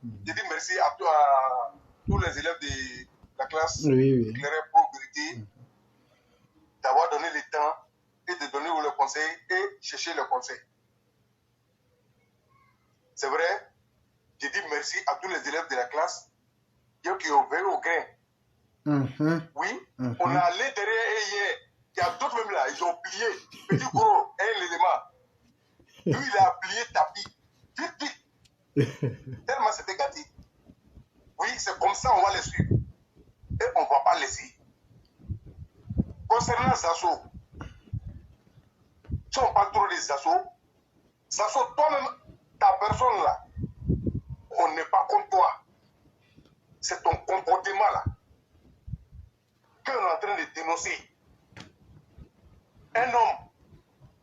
Je dis merci à tous les élèves de la classe éclairée pour vérité d'avoir donné le temps et de donner le conseil et chercher le conseil. C'est vrai, je dis merci à tous les élèves de la classe qui ont veillé au grain. Oui, on a allé derrière hier. Il y a d'autres même là, ils ont plié. Petit gros, un élément. Lui, il a plié tapis. Vite, vite. Tellement c'était gâté. Oui, c'est comme ça, on va les suivre. Et on ne va pas laisser. Concernant Zasso, si on parle trop des Zasso, toi-même, ta personne là, on n'est pas contre toi. C'est ton comportement là qu'on est en train de dénoncer. Un homme,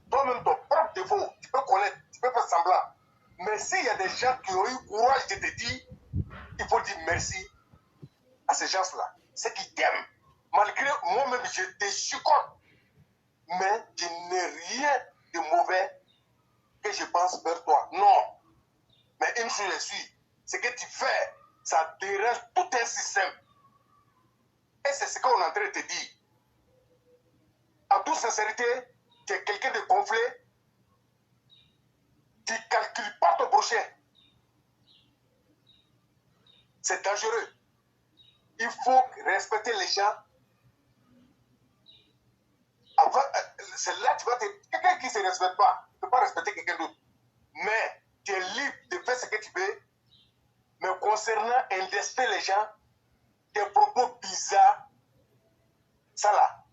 toi-même, ton propre défaut, tu peux connaître, tu peux faire semblant. Mais s'il y a des gens qui ont eu courage de te dire, il faut dire merci à ces gens-là. C'est qui t'aiment. Malgré moi-même, je te chicote. Mais je n'ai rien de mauvais que je pense vers toi. Non. Mais une chose est sûre, ce que tu fais, ça dérange tout un système. Et c'est ce qu'on est en train de te dire. En toute sincérité, tu es quelqu'un de gonflé. Tu ne calcules pas ton prochain. C'est dangereux. Il faut respecter les gens. C'est là que tu vas te... Quelqu'un qui ne se respecte pas ne peut pas respecter quelqu'un d'autre. Mais tu es libre de faire ce que tu veux. Mais concernant indexer les gens, tes propos bizarres, ça là,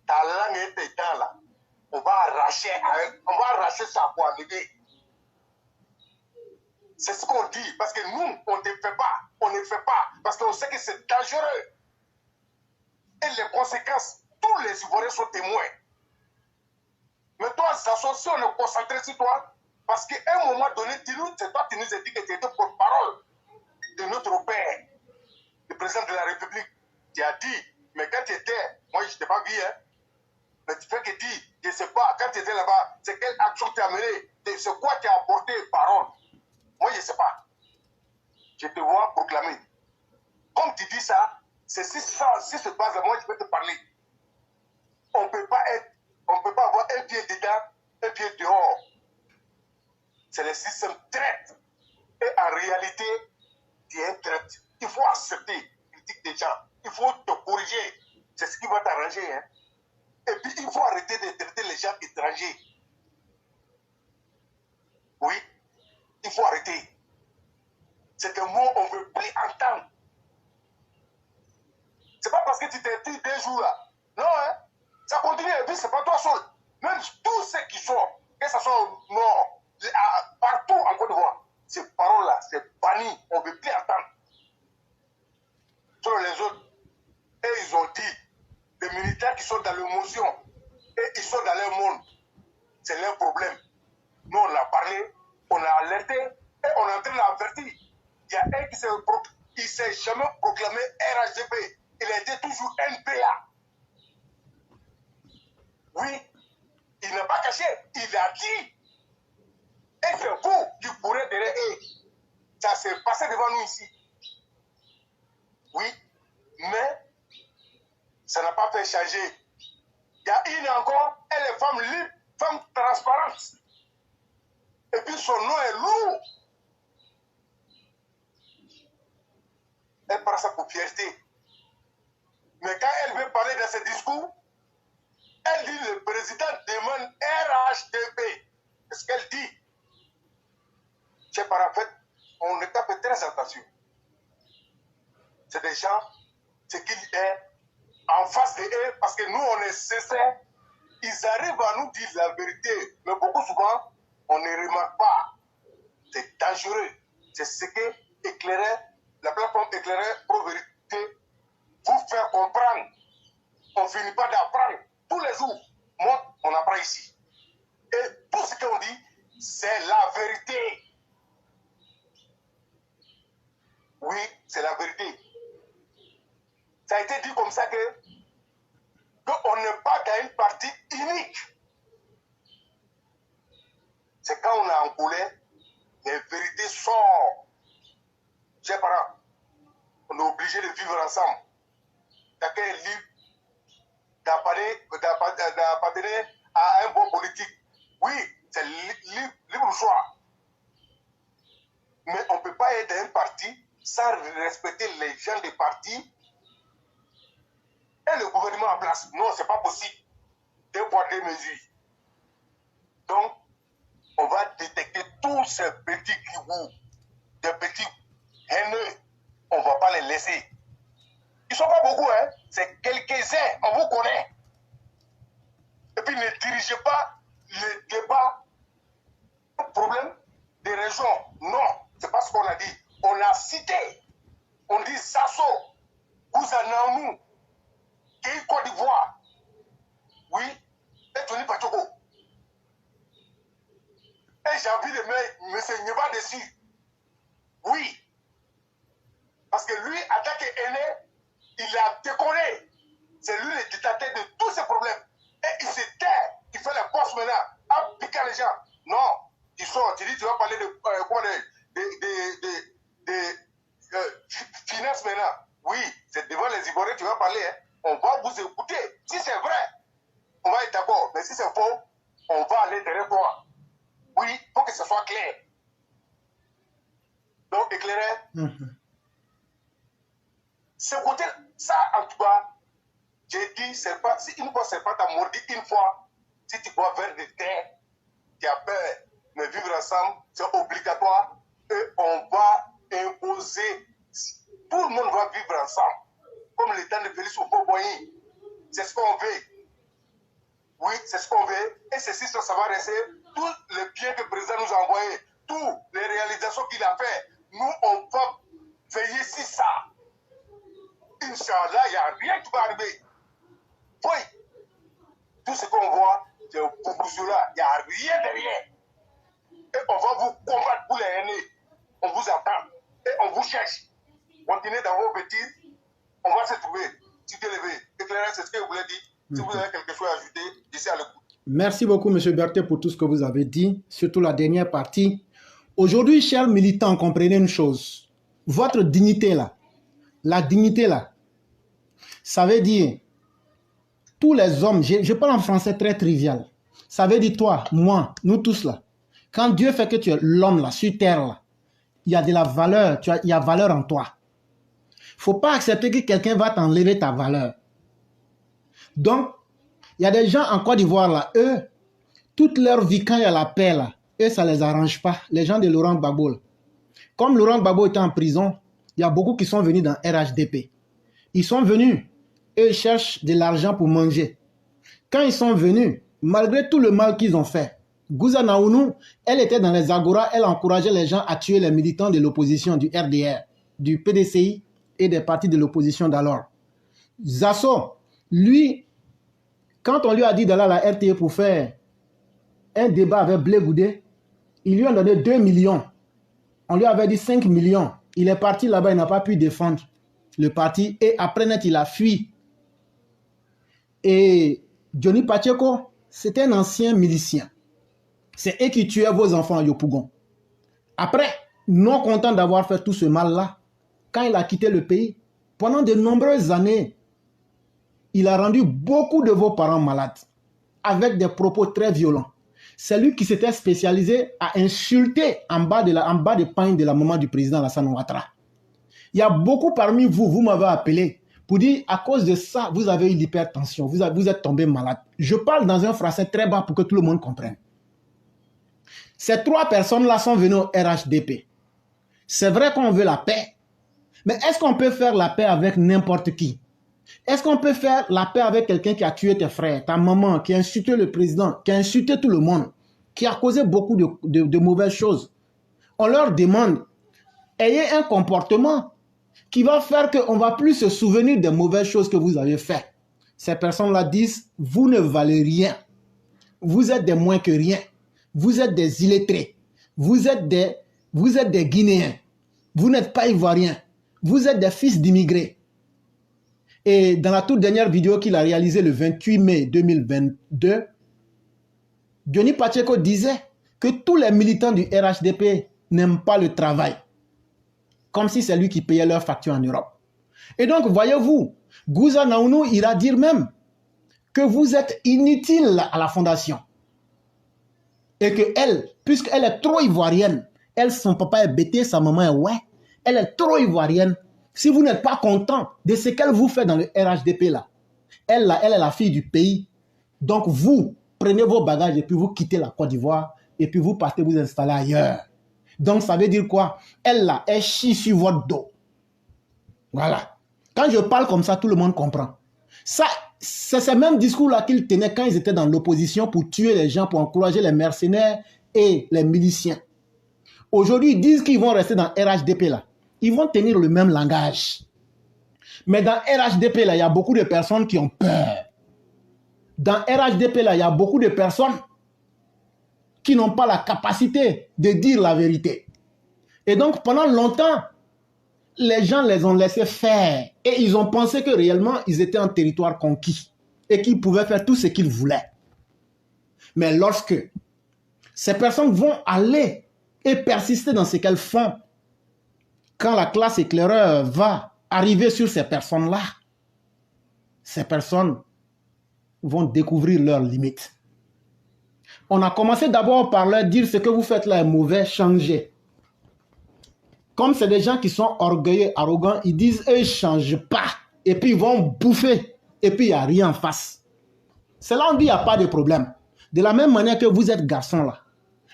ta langue et tes dents là, on va arracher ça pour arriver. C'est ce qu'on dit, parce que nous, on ne fait pas. On ne fait pas, parce qu'on sait que c'est dangereux. Et les conséquences, tous les Ivoiriens sont témoins. Mais toi, si on est concentré sur toi, parce qu'à un moment donné, c'est toi qui nous as dit que tu étais porte-parole de notre père, le président de la République. Tu as dit, mais quand tu étais, moi je ne t'ai pas vu, hein, mais tu fais que dire, je ne sais pas, quand tu étais là-bas, c'est quelle action tu as menée, c'est quoi tu as apporté parole. Moi je ne sais pas. Je te vois proclamer. Comme tu dis ça, c'est si se passe à moi, je peux te parler. On ne peut pas avoir un pied dedans, un pied dehors. C'est le système traite. Et en réalité, tu es un traite. Il faut accepter la critique des gens. Il faut te corriger. C'est ce qui va t'arranger. Hein. Et puis, il faut arrêter de traiter les gens étrangers. Oui, il faut arrêter. C'est un mot qu'on ne veut plus entendre. C'est pas parce que tu t'es dit 2 jours là. Non, hein. Ça continue et puis c'est pas toi seul. Même tous ceux qui sont, que ce soit au nord, partout en Côte d'Ivoire, ces paroles-là, c'est banni. On ne veut plus entendre. Sur les autres, et ils ont dit, les militaires qui sont dans l'émotion, et ils sont dans leur monde, c'est leur problème. Nous, on a parlé, on a alerté, et on est en train d'avertir. Il y a un qui ne s'est jamais proclamé RHDP. Il a été toujours NPA. Oui, il n'a pas caché, il a dit. Et c'est vous qui pourrez derrière eux. Ça s'est passé devant nous ici. Oui, mais ça n'a pas fait changer. Il y a une encore, elle est femme libre, femme transparente. Et puis son nom est lourd. Elle prend ça pour fierté. Mais quand elle veut parler dans ses discours, elle dit le président demande RHDP. C'est ce qu'elle dit. C'est par en fait, on est fait très attention. C'est des gens, ce qu'il est en face de eux, parce que nous, on est sincères, ils arrivent à nous dire la vérité. Mais beaucoup souvent, on ne remarque pas. C'est dangereux. C'est ce que la plateforme éclairée pour vérité vous faire comprendre. On ne finit pas d'apprendre. Tous les jours, moi, on apprend ici. Et tout ce qu'on dit, c'est la vérité. Oui, c'est la vérité. Ça a été dit comme ça qu'on n'est pas dans une partie unique. C'est quand on est en colère, les vérités sortent. obligés de vivre ensemble. Chacun est libre d'appartenir à un bon politique. Oui, c'est libre choix. Mais on ne peut pas être un parti sans respecter les gens des partis et le gouvernement en place. Non, ce n'est pas possible. 2 poids 2 mesures. Donc, on va détecter tous ces petits kibous, des petits haineux. On ne va pas les laisser. Ils ne sont pas beaucoup, hein. C'est quelques-uns, on vous connaît. Et puis ne dirigez pas le débat, problème des régions. Non, c'est pas ce qu'on a dit. On a cité, on dit Sasso, Gouzananou, Kéi Côte d'Ivoire. Oui, et Tony Pachoko. Et j'ai envie de mettre M. Nyeba dessus. Oui. Parce que lui, en tant qu'aîné, il a décoré. C'est lui le dictateur de tous ces problèmes. Et il se tait. Il fait la poste maintenant. À piquer les gens. Non. Ils sont. Tu dis, tu vas parler de finances maintenant. Oui. C'est devant les Ivoiriens que tu vas parler. Hein. On va vous écouter. Si c'est vrai, on va être d'accord. Mais si c'est faux, on va aller derrière toi. Oui. Il faut que ce soit clair. Donc, éclairé. Ce côté, ça en tout cas, j'ai dit, c'est pas, si une fois c'est pas ta mordi, une fois, si tu bois vers de terre, tu as peur, mais vivre ensemble, c'est obligatoire, et on va imposer, tout le monde va vivre ensemble, comme le temps de Félix Houphouët-Boigny, c'est ce qu'on veut. Oui, c'est ce qu'on veut, et ceci, ça va rester, tous les biens que le président nous a envoyés, toutes les réalisations qu'il a fait, nous, on va veiller sur ça. Inch'Allah, il n'y a rien qui va arriver. Oui. Tout ce qu'on voit, c'est au Poubouzula. Il n'y a rien derrière. Et on va vous combattre pour les aînés. On vous attend. Et on vous cherche. Continuez dans vos bêtises. On va se trouver. Si tu levé. Éclairez, c'est ce que vous voulez dire. Si vous avez quelque chose à ajouter, d'ici à l'écoute. Merci beaucoup, M. Berthet, pour tout ce que vous avez dit, surtout la dernière partie. Aujourd'hui, chers militants, comprenez une chose. Votre dignité là, la dignité là, ça veut dire tous les hommes, je parle en français très trivial, ça veut dire toi, moi, nous tous là. Quand Dieu fait que tu es l'homme là, sur terre là, il y a de la valeur, il y a valeur en toi. Il ne faut pas accepter que quelqu'un va t'enlever ta valeur. Donc, il y a des gens en Côte d'Ivoire là, eux, toute leur vie quand il y a la paix là, eux ça ne les arrange pas, les gens de Laurent Gbagbo là. Comme Laurent Gbagbo était en prison, il y a beaucoup qui sont venus dans RHDP. Ils sont venus, eux cherchent de l'argent pour manger. Quand ils sont venus, malgré tout le mal qu'ils ont fait, Gouzanaounou, elle était dans les agoras, elle encourageait les gens à tuer les militants de l'opposition, du RDR, du PDCI et des partis de l'opposition d'alors. Zasso, lui, quand on lui a dit d'aller à la RTA pour faire un débat avec Blé Goudé, ils lui ont donné 2 millions. On lui avait dit 5 millions. Il est parti là-bas, il n'a pas pu défendre le parti. Et après net, il a fui. Et Johnny Pacheco, c'était un ancien milicien. C'est eux qui tuaient vos enfants à Yopougon. Après, non content d'avoir fait tout ce mal-là, quand il a quitté le pays, pendant de nombreuses années, il a rendu beaucoup de vos parents malades, avec des propos très violents. C'est lui qui s'était spécialisé à insulter en bas des pagnes de la maman du président Alassane Ouattara. Il y a beaucoup parmi vous, vous m'avez appelé pour dire à cause de ça, vous avez eu l'hypertension, vous êtes tombé malade. Je parle dans un français très bas pour que tout le monde comprenne. Ces 3 personnes-là sont venues au RHDP. C'est vrai qu'on veut la paix, mais est-ce qu'on peut faire la paix avec n'importe qui? Est-ce qu'on peut faire la paix avec quelqu'un qui a tué tes frères, ta maman, qui a insulté le président, qui a insulté tout le monde, qui a causé beaucoup de mauvaises choses? On leur demande, ayez un comportement qui va faire qu'on ne va plus se souvenir des mauvaises choses que vous avez faites. Ces personnes-là disent, vous ne valez rien. Vous êtes des moins que rien. Vous êtes des illettrés. Vous êtes des Guinéens. Vous n'êtes pas Ivoiriens. Vous êtes des fils d'immigrés. Et dans la toute dernière vidéo qu'il a réalisée le 28 mai 2022, Johnny Pacheco disait que tous les militants du RHDP n'aiment pas le travail. Comme si c'est lui qui payait leurs factures en Europe. Et donc, voyez-vous, Gouza Naounou ira dire même que vous êtes inutile à la fondation. Et que elle, puisqu'elle est trop ivoirienne, elle, son papa est bêté, sa maman est ouais, elle est trop ivoirienne. Si vous n'êtes pas content de ce qu'elle vous fait dans le RHDP là, elle est la fille du pays. Donc vous, prenez vos bagages et puis vous quittez la Côte d'Ivoire et puis vous partez vous installer ailleurs. Donc ça veut dire quoi? Elle là, elle chie sur votre dos. Voilà. Quand je parle comme ça, tout le monde comprend. Ça, c'est ce même discours-là qu'ils tenaient quand ils étaient dans l'opposition pour tuer les gens, pour encourager les mercenaires et les miliciens. Aujourd'hui, ils disent qu'ils vont rester dans RHDP là. Ils vont tenir le même langage. Mais dans RHDP là, il y a beaucoup de personnes qui ont peur. Dans RHDP là, il y a beaucoup de personnes qui n'ont pas la capacité de dire la vérité. Et donc, pendant longtemps, les gens les ont laissés faire. Et ils ont pensé que réellement, ils étaient en territoire conquis. Et qu'ils pouvaient faire tout ce qu'ils voulaient. Mais lorsque ces personnes vont aller et persister dans ce qu'elles font, quand la classe éclaireur va arriver sur ces personnes-là, ces personnes vont découvrir leurs limites. On a commencé d'abord par leur dire ce que vous faites là est mauvais, changez. Comme c'est des gens qui sont orgueilleux, arrogants, ils disent eux, ils ne changent pas. Et puis ils vont bouffer. Et puis il n'y a rien en face. C'est là on dit il n'y a pas de problème. De la même manière que vous êtes garçons là.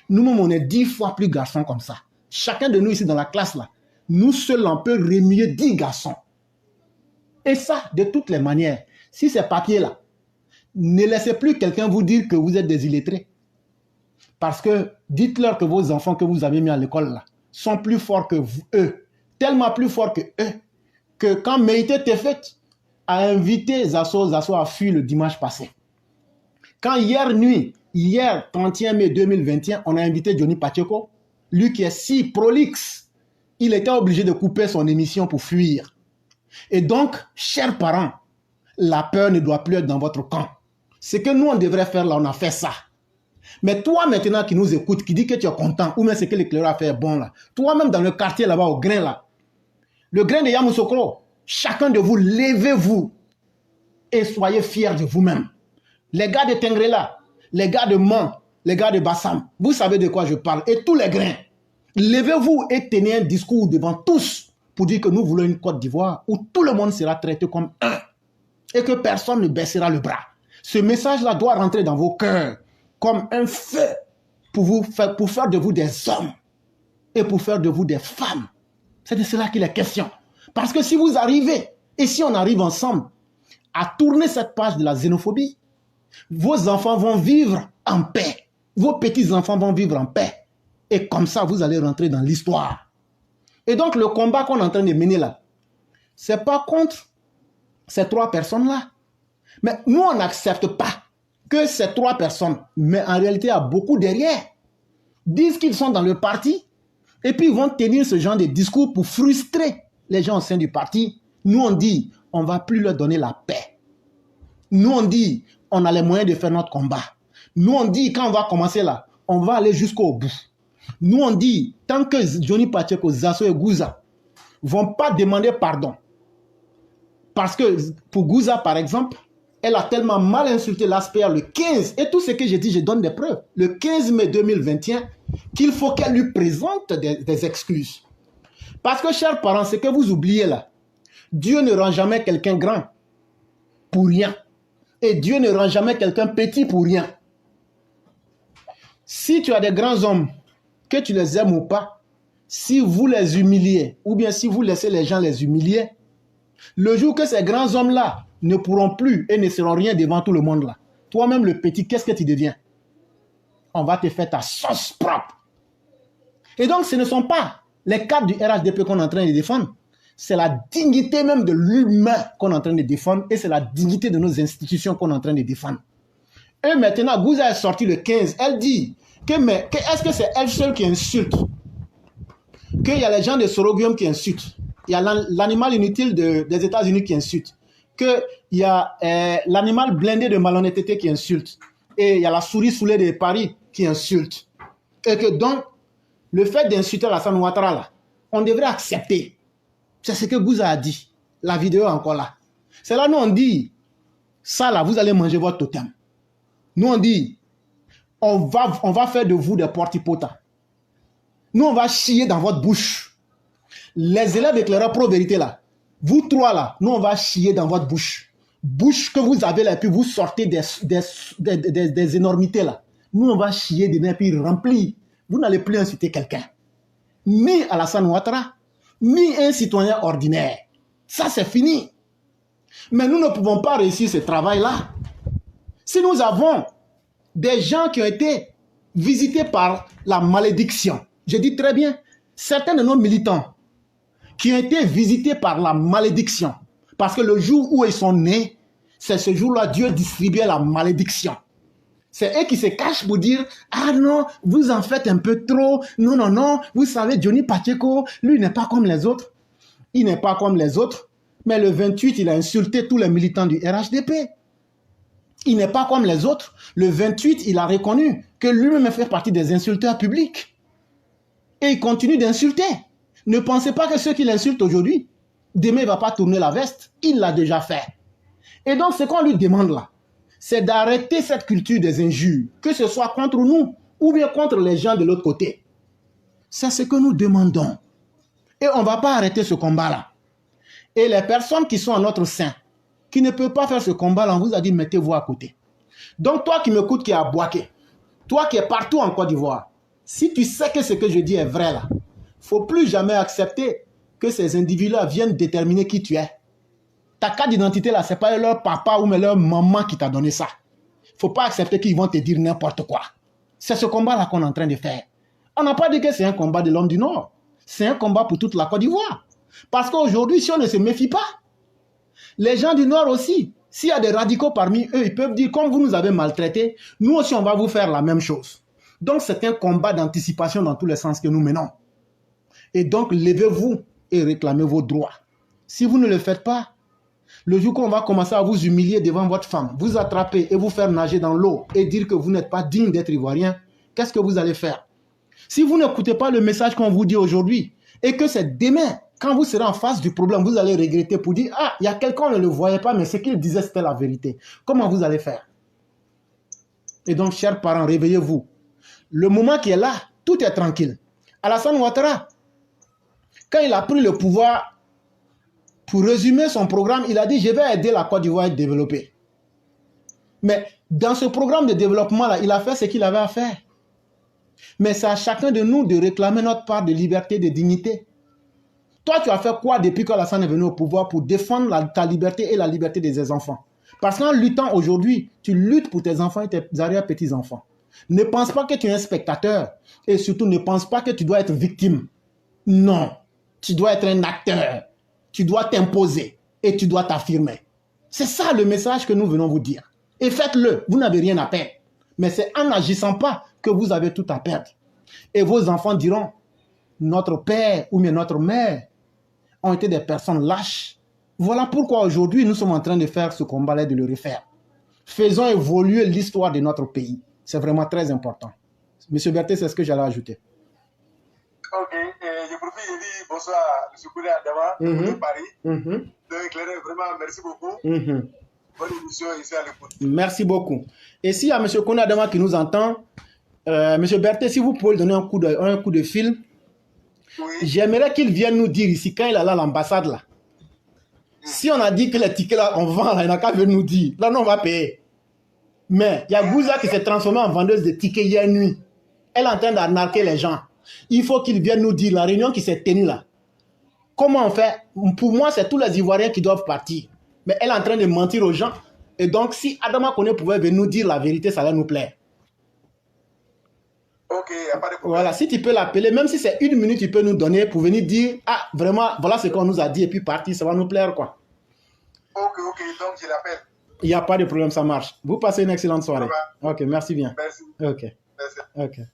Nous-mêmes, on est 10 fois plus garçons comme ça. Chacun de nous ici dans la classe là, nous seuls on peut remuer 10 garçons. Et ça, de toutes les manières, si ces papiers-là, ne laissez plus quelqu'un vous dire que vous êtes des illettrés. Parce que dites-leur que vos enfants que vous avez mis à l'école là sont plus forts que vous, eux. Tellement plus forts que eux. Que quand Méité Tefet a invité Zasso a fui le dimanche passé. Quand hier nuit, hier 31 mai 2021, on a invité Johnny Pacheco, lui qui est si prolixe, il était obligé de couper son émission pour fuir. Et donc, chers parents, la peur ne doit plus être dans votre camp. Ce que nous, on devrait faire là, on a fait ça. Mais toi, maintenant, qui nous écoute, qui dit que tu es content, ou même ce que l'éclaireur a fait est bon là, toi-même dans le quartier là-bas, au grain là, le grain de Yamoussoukro, chacun de vous, levez-vous et soyez fiers de vous-même. Les gars de Tengrela, les gars de Man, les gars de Bassam, vous savez de quoi je parle, et tous les grains. Levez-vous et tenez un discours devant tous pour dire que nous voulons une Côte d'Ivoire où tout le monde sera traité comme un et que personne ne baissera le bras. Ce message-là doit rentrer dans vos cœurs comme un feu pour faire de vous des hommes et pour faire de vous des femmes. C'est de cela qu'il est question. Parce que si vous arrivez, et si on arrive ensemble à tourner cette page de la xénophobie, vos enfants vont vivre en paix. Vos petits-enfants vont vivre en paix. Et comme ça, vous allez rentrer dans l'histoire. Et donc, le combat qu'on est en train de mener là, ce n'est pas contre ces 3 personnes-là. Mais nous, on n'accepte pas que ces 3 personnes, mais en réalité, il y a beaucoup derrière, disent qu'ils sont dans le parti et puis ils vont tenir ce genre de discours pour frustrer les gens au sein du parti. Nous, on dit, on ne va plus leur donner la paix. Nous, on dit, on a les moyens de faire notre combat. Nous, on dit, quand on va commencer là, on va aller jusqu'au bout. Nous, on dit, tant que Johnny Pacheco, Zasso et Gouza ne vont pas demander pardon, parce que pour Gouza, par exemple, elle a tellement mal insulté l'ASPR le 15, et tout ce que j'ai dit, je donne des preuves, le 15 mai 2021, qu'il faut qu'elle lui présente des excuses. Parce que, chers parents, ce que vous oubliez là, Dieu ne rend jamais quelqu'un grand pour rien. Et Dieu ne rend jamais quelqu'un petit pour rien. Si tu as des grands hommes, que tu les aimes ou pas, si vous les humiliez, ou bien si vous laissez les gens les humilier, le jour que ces grands hommes-là ne pourront plus et ne seront rien devant tout le monde là, toi-même le petit, qu'est-ce que tu deviens? On va te faire ta sauce propre. Et donc, ce ne sont pas les cadres du RHDP qu'on est en train de défendre, c'est la dignité même de l'humain qu'on est en train de défendre et c'est la dignité de nos institutions qu'on est en train de défendre. Et maintenant, Gouza est sorti le 15, elle dit est-ce que c'est elle seule qui insulte? Qu'il y a les gens de Sorogium qui insultent. Il y a l'animal inutile des États-Unis qui insulte. Qu'il y a l'animal blindé de malhonnêteté qui insulte. Et il y a la souris saoulée de Paris qui insulte. Et que donc, le fait d'insulter Alassane Ouattara, là, on devrait accepter. C'est ce que Gouza a dit. La vidéo est encore là. C'est là nous on dit, ça là, vous allez manger votre totem. Nous on dit, on va faire de vous des porte-potas. Nous on va chier dans votre bouche. Les élèves éclaireurs pro-vérité là, vous trois là, nous on va chier dans votre bouche. Bouche que vous avez là, et puis vous sortez des énormités là. Nous on va chier dedans et puis remplir. Vous n'allez plus inciter quelqu'un. Ni Alassane Ouattara, ni un citoyen ordinaire. Ça c'est fini. Mais nous ne pouvons pas réussir ce travail-là. Si nous avons des gens qui ont été visités par la malédiction, je dis très bien, certains de nos militants qui ont été visités par la malédiction, parce que le jour où ils sont nés, c'est ce jour-là Dieu distribuait la malédiction. C'est eux qui se cachent pour dire « Ah non, vous en faites un peu trop. Non, non, non. Vous savez, Johnny Pacheco, lui, n'est pas comme les autres. Il n'est pas comme les autres. Mais le 28, il a insulté tous les militants du RHDP. Il n'est pas comme les autres. Le 28, il a reconnu que lui-même fait partie des insulteurs publics. Et il continue d'insulter. Ne pensez pas que ceux qui l'insultent aujourd'hui, demain, il ne va pas tourner la veste. Il l'a déjà fait. Et donc, ce qu'on lui demande là, c'est d'arrêter cette culture des injures, que ce soit contre nous ou bien contre les gens de l'autre côté. C'est ce que nous demandons. Et on ne va pas arrêter ce combat-là. Et les personnes qui sont en notre sein, qui ne peuvent pas faire ce combat-là, on vous a dit, mettez-vous à côté. Donc toi qui m'écoutes, qui es à Bouaké, toi qui es partout en Côte d'Ivoire, si tu sais que ce que je dis est vrai là, il ne faut plus jamais accepter que ces individus-là viennent déterminer qui tu es. Ta carte d'identité là, ce n'est pas leur papa ou leur maman qui t'a donné ça. Il ne faut pas accepter qu'ils vont te dire n'importe quoi. C'est ce combat-là qu'on est en train de faire. On n'a pas dit que c'est un combat de l'homme du Nord. C'est un combat pour toute la Côte d'Ivoire. Parce qu'aujourd'hui, si on ne se méfie pas, les gens du Nord aussi, s'il y a des radicaux parmi eux, ils peuvent dire, comme vous nous avez maltraités, nous aussi on va vous faire la même chose. Donc c'est un combat d'anticipation dans tous les sens que nous menons. Et donc levez-vous et réclamez vos droits. Si vous ne le faites pas, le jour qu'on va commencer à vous humilier devant votre femme, vous attraper et vous faire nager dans l'eau et dire que vous n'êtes pas digne d'être ivoirien, qu'est-ce que vous allez faire? Si vous n'écoutez pas le message qu'on vous dit aujourd'hui et que c'est demain, quand vous serez en face du problème, vous allez regretter pour dire « Ah, il y a quelqu'un, on ne le voyait pas, mais ce qu'il disait, c'était la vérité. » Comment vous allez faire? Et donc, chers parents, réveillez-vous. Le moment qui est là, tout est tranquille. Alassane Ouattara, quand il a pris le pouvoir, pour résumer son programme, il a dit « Je vais aider la Côte d'Ivoire à être développée. » Mais dans ce programme de développement-là, il a fait ce qu'il avait à faire. Mais c'est à chacun de nous de réclamer notre part de liberté, de dignité. Toi, tu as fait quoi depuis qu'Alassane est venu au pouvoir pour défendre ta liberté et la liberté de tes enfants? Parce qu'en luttant aujourd'hui, tu luttes pour tes enfants et tes arrière-petits-enfants. Ne pense pas que tu es un spectateur et surtout ne pense pas que tu dois être victime. Non, tu dois être un acteur. Tu dois t'imposer et tu dois t'affirmer. C'est ça le message que nous venons vous dire. Et faites-le, vous n'avez rien à perdre. Mais c'est en n'agissant pas que vous avez tout à perdre. Et vos enfants diront, notre père ou bien notre mère ont été des personnes lâches. Voilà pourquoi aujourd'hui nous sommes en train de faire ce combat-là et de le refaire. Faisons évoluer l'histoire de notre pays. C'est vraiment très important. Monsieur Berthet, c'est ce que j'allais ajouter. Ok, je profite de dire bonsoir à M. Koundé Adama de Paris. De éclairer, vraiment, merci beaucoup. Bonne émission ici à l'écoute. Merci beaucoup. Et s'il y a M. Koundé Adama qui nous entend, M. Berthet, si vous pouvez lui donner un coup de fil, oui. J'aimerais qu'il vienne nous dire ici, quand il est là à l'ambassade, là, si on a dit que les tickets là, on vend, là, il n'a qu'à venir nous dire. Là, non, on va payer. Mais il y a Gouza qui s'est transformée en vendeuse de tickets hier nuit. Elle est en train d'arnaquer les gens. Il faut qu'il vienne nous dire, la réunion qui s'est tenue là, comment on fait? Pour moi, c'est tous les Ivoiriens qui doivent partir. Mais elle est en train de mentir aux gens. Et donc, si Adama Koné pouvait venir nous dire la vérité, ça va nous plaire. Ok, il n'y a pas de problème. Voilà, si tu peux l'appeler, même si c'est 1 minute, tu peux nous donner pour venir dire, ah, vraiment, voilà ce qu'on nous a dit, et puis partir, ça va nous plaire, quoi. Ok, donc je l'appelle. Il n'y a pas de problème, ça marche. Vous passez une excellente soirée. Ok, merci bien. Merci. Ok. Merci. Ok.